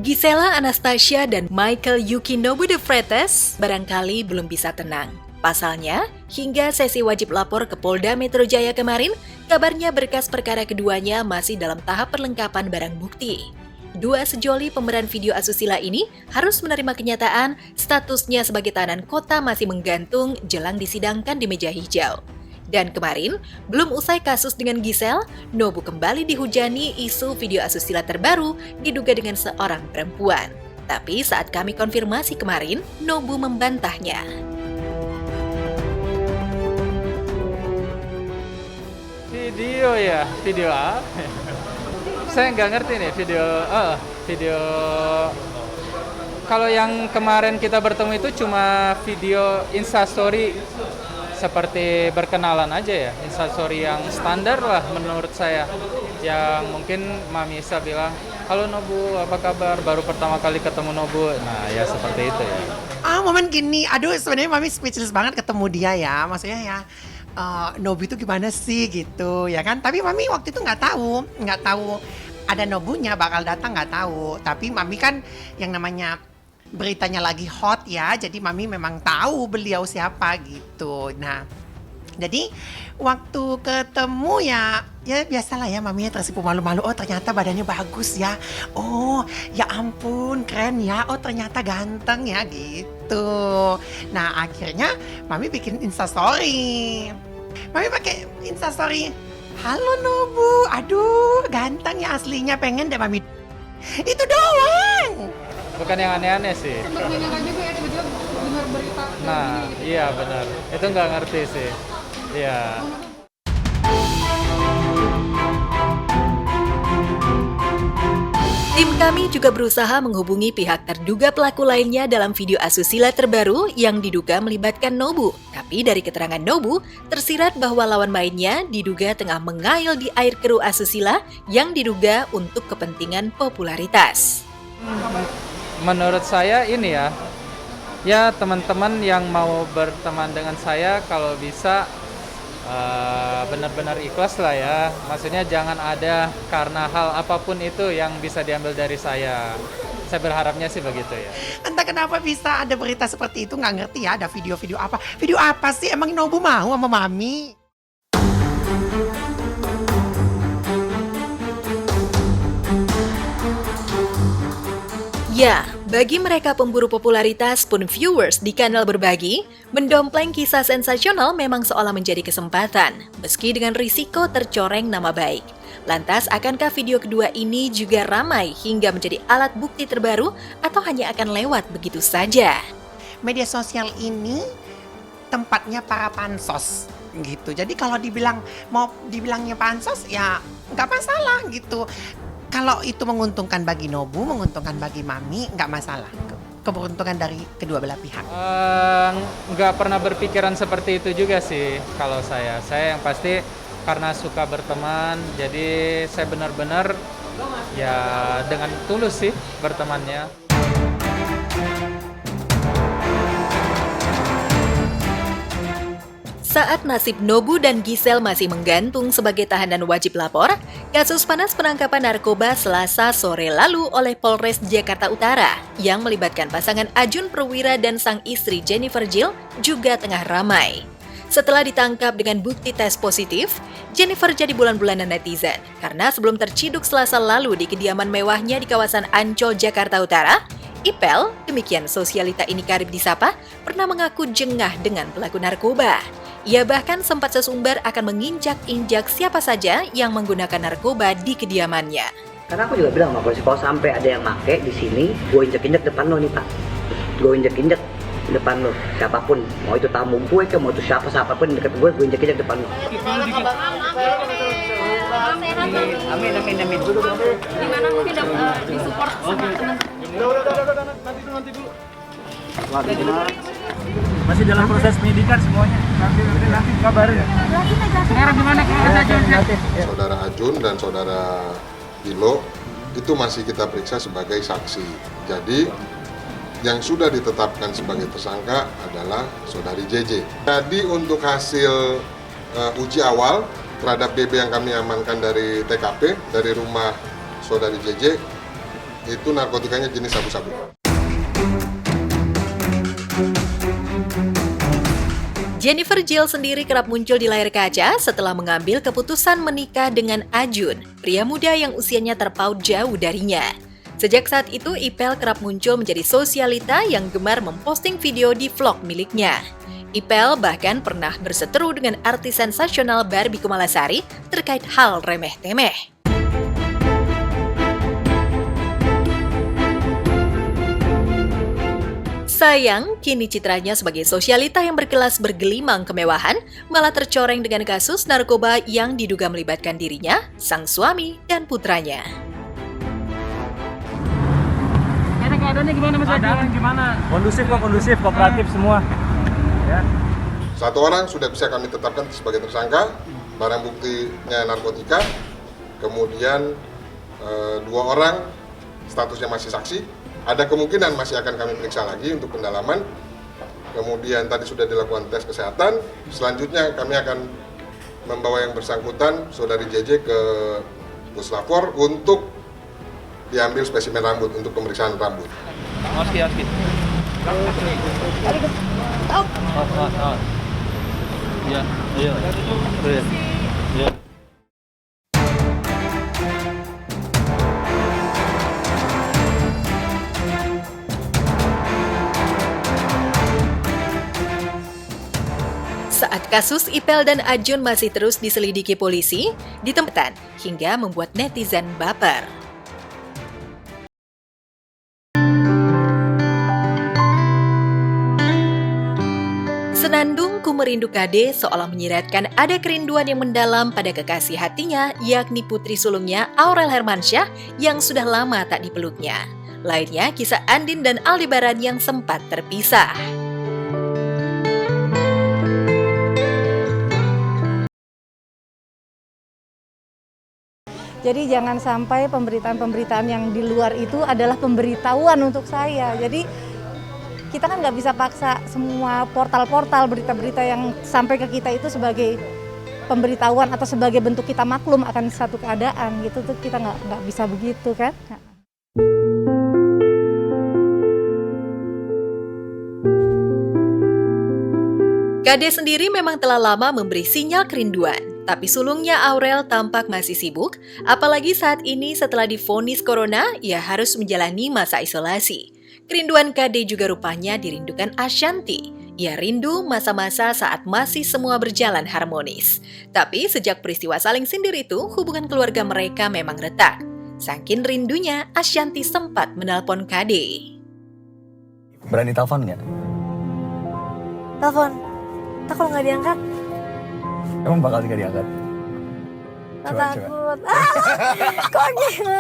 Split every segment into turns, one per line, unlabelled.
Gisela Anastasia dan Michael Yukinobu de Freitas barangkali belum bisa tenang. Pasalnya, hingga sesi wajib lapor ke Polda Metro Jaya kemarin, kabarnya berkas perkara keduanya masih dalam tahap perlengkapan barang bukti. Dua sejoli pemeran video asusila ini harus menerima kenyataan statusnya sebagai tahanan kota masih menggantung jelang disidangkan di meja hijau. Dan kemarin, belum usai kasus dengan Giselle, Nobu kembali dihujani isu video asusila terbaru diduga dengan seorang perempuan. Tapi saat kami konfirmasi kemarin, Nobu membantahnya.
Video apa? Saya nggak ngerti nih video. Kalau yang kemarin kita bertemu itu cuma video Instastory. Seperti berkenalan aja ya, instastory yang standar lah menurut saya. Yang mungkin Mami Isa bilang, halo Nobu, apa kabar? Baru pertama kali ketemu Nobu. Nah ya seperti itu ya.
Momen gini, aduh sebenarnya Mami speechless banget ketemu dia ya. Maksudnya ya, Nobu itu gimana sih gitu ya kan. Tapi Mami waktu itu nggak tahu ada Nobunya bakal datang, nggak tahu. Tapi Mami kan yang namanya beritanya lagi hot ya, jadi Mami memang tahu beliau siapa gitu. Nah, jadi waktu ketemu ya biasalah ya Mami tersipu malu-malu. Oh ternyata badannya bagus ya. Oh ya ampun keren ya. Oh ternyata ganteng ya gitu. Nah akhirnya Mami bikin instastory. Mami pakai instastory. Halo Nobu, aduh ganteng ya aslinya, pengen deh Mami. Itu doang.
Bukan yang aneh-aneh sih.
Sempat menyangka juga ya tiba-tiba dengar berita.
Nah, iya benar. Itu nggak ngerti sih. Iya.
Tim kami juga berusaha menghubungi pihak terduga pelaku lainnya dalam video asusila terbaru yang diduga melibatkan Nobu. Tapi dari keterangan Nobu, tersirat bahwa lawan mainnya diduga tengah mengail di air keruh asusila yang diduga untuk kepentingan popularitas.
Menurut saya ini ya teman-teman yang mau berteman dengan saya kalau bisa benar-benar ikhlas lah ya. Maksudnya jangan ada karena hal apapun itu yang bisa diambil dari saya. Saya berharapnya sih begitu ya.
Entah kenapa bisa ada berita seperti itu, nggak ngerti ya. Ada video-video apa? Video apa sih? Emang Nobu mau sama Mami?
Ya, bagi mereka pemburu popularitas pun viewers di kanal berbagi, mendompleng kisah sensasional memang seolah menjadi kesempatan, meski dengan risiko tercoreng nama baik. Lantas, akankah video kedua ini juga ramai hingga menjadi alat bukti terbaru atau hanya akan lewat begitu saja?
Media sosial ini tempatnya para pansos gitu. Jadi kalau dibilangnya pansos ya nggak masalah gitu. Kalau itu menguntungkan bagi Nobu, menguntungkan bagi Mami, nggak masalah. Keberuntungan dari kedua belah pihak.
Nggak pernah berpikiran seperti itu juga sih kalau saya. Saya yang pasti karena suka berteman, jadi saya benar-benar ya dengan tulus sih bertemannya.
Saat nasib Nobu dan Giselle masih menggantung sebagai tahanan wajib lapor, kasus panas penangkapan narkoba Selasa sore lalu oleh Polres Jakarta Utara yang melibatkan pasangan Ajun Perwira dan sang istri Jennifer Jill juga tengah ramai. Setelah ditangkap dengan bukti tes positif, Jennifer jadi bulan-bulanan netizen karena sebelum terciduk Selasa lalu di kediaman mewahnya di kawasan Ancol, Jakarta Utara, Ipel, demikian sosialita ini karib disapa, pernah mengaku jengah dengan pelaku narkoba. Ia bahkan sempat sesumbar akan menginjak-injak siapa saja yang menggunakan narkoba di kediamannya.
Karena aku juga bilang sama polisi, kalau sampai ada yang make di sini, gue injek-injek depan lo nih Pak. Gue injek-injek depan lo, siapapun. Mau itu tamu gue, mau itu siapapun deket gue injek-injek depan lo. Amin.
Gimana mungkin disupport sama teman-teman?
Nanti dulu. Masih dalam proses penyidikan semuanya. Nanti kabarin.
Sekarang gimana
Saudara Ajun dan saudara Ilo itu masih kita periksa sebagai saksi. Jadi yang sudah ditetapkan sebagai tersangka adalah saudari JJ. Jadi untuk hasil uji awal terhadap BB yang kami amankan dari TKP, dari rumah saudari JJ, itu narkotikanya jenis sabu-sabu.
Jennifer Jill sendiri kerap muncul di layar kaca setelah mengambil keputusan menikah dengan Ajun, pria muda yang usianya terpaut jauh darinya. Sejak saat itu, Ipel kerap muncul menjadi sosialita yang gemar memposting video di vlog miliknya. Ipel bahkan pernah berseteru dengan artis sensasional Barbie Kumalasari terkait hal remeh-temeh. Sayang, kini citranya sebagai sosialita yang berkelas bergelimang kemewahan malah tercoreng dengan kasus narkoba yang diduga melibatkan dirinya, sang suami, dan putranya.
Enak keadaannya gimana Mas Adi? Keadaan gimana? Kondusif, kooperatif semua. Ya.
Satu orang sudah bisa kami tetapkan sebagai tersangka, barang buktinya narkotika. Kemudian 2 orang statusnya masih saksi. Ada kemungkinan masih akan kami periksa lagi untuk pendalaman. Kemudian tadi sudah dilakukan tes kesehatan. Selanjutnya kami akan membawa yang bersangkutan, saudari JJ, ke Puslapor untuk diambil spesimen rambut untuk pemeriksaan rambut.
Oski. Iya, iya. Iya.
Saat kasus Ipel dan Ajun masih terus diselidiki polisi, ditemukan hingga membuat netizen baper. Senandung Ku Merindu KD seolah menyiratkan ada kerinduan yang mendalam pada kekasih hatinya, yakni putri sulungnya Aurel Hermansyah yang sudah lama tak dipeluknya. Lainnya kisah Andin dan Aldebaran yang sempat terpisah.
Jadi jangan sampai pemberitaan-pemberitaan yang di luar itu adalah pemberitahuan untuk saya. Jadi kita kan nggak bisa paksa semua portal-portal berita-berita yang sampai ke kita itu sebagai pemberitahuan atau sebagai bentuk kita maklum akan satu keadaan gitu tuh, kita nggak bisa begitu kan.
KD sendiri memang telah lama memberi sinyal kerinduan, tapi sulungnya Aurel tampak masih sibuk, apalagi saat ini setelah divonis corona, ia harus menjalani masa isolasi. Kerinduan KD juga rupanya dirindukan Ashanti. Ia rindu masa-masa saat masih semua berjalan harmonis. Tapi sejak peristiwa saling sindir itu, hubungan keluarga mereka memang retak. Saking rindunya, Ashanti sempat menelpon KD.
Berani telepon nggak?
Telepon, tak kalau nggak diangkat.
Emang bakal nggak diangkat? Coba.
Takut. Kok gitu?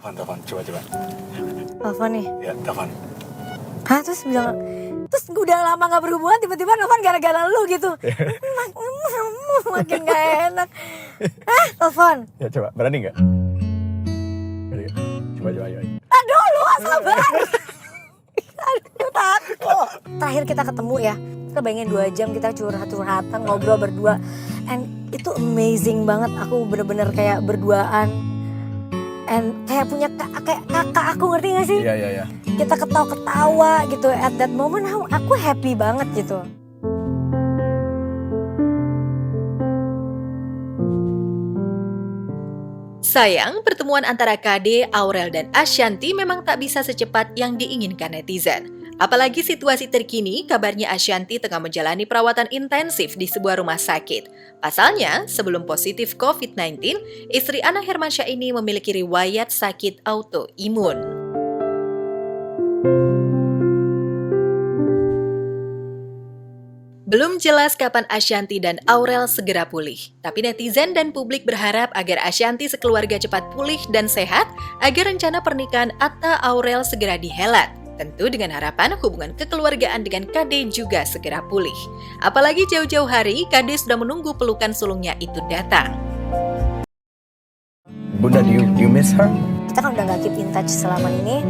Telepon, coba.
Telepon nih.
Ya, telepon.
Hah, terus bilang, terus udah lama gak berhubungan, tiba-tiba nelfon gara-gara lu gitu. Makin gak enak. Telepon.
Ya, coba. Berani nggak? Coba.
Aduh, lu sabar. Aduh, takut. Terakhir kita ketemu ya, kita bayangin 2 jam kita curhat-curhatan, ngobrol berdua. And itu amazing banget, aku bener-bener kayak berduaan. And kayak punya kakak aku, ngerti gak sih?
Iya.
Kita ketawa-ketawa gitu. At that moment aku happy banget gitu.
Sayang, pertemuan antara KD, Aurel, dan Ashanti memang tak bisa secepat yang diinginkan netizen. Apalagi situasi terkini, kabarnya Ashanti tengah menjalani perawatan intensif di sebuah rumah sakit. Pasalnya, sebelum positif COVID-19, istri Anna Hermansyah ini memiliki riwayat sakit autoimun. Belum jelas kapan Ashanti dan Aurel segera pulih. Tapi netizen dan publik berharap agar Ashanti sekeluarga cepat pulih dan sehat agar rencana pernikahan Atta Aurel segera dihelat. Tentu dengan harapan hubungan kekeluargaan dengan KD juga segera pulih. Apalagi jauh-jauh hari KD sudah menunggu pelukan sulungnya itu datang.
Bunda, do you miss her?
Kita kan udah gak keep in touch selama ini.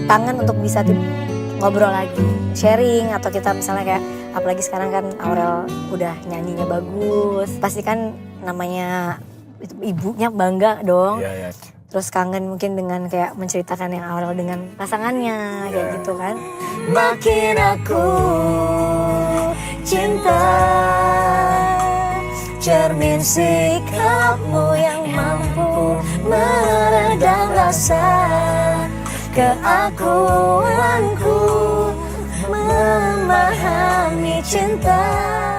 Kangen untuk bisa ngobrol lagi, sharing, atau kita misalnya kayak, apalagi sekarang kan Aurel udah nyanyinya bagus, pasti kan namanya ibunya bangga dong.
Iya.
terus kangen mungkin dengan kayak menceritakan yang awal dengan pasangannya kayak gitu kan.
Makin aku cinta, cermin sikapmu yang mampu meredam rasa keakuanku, memahami cinta.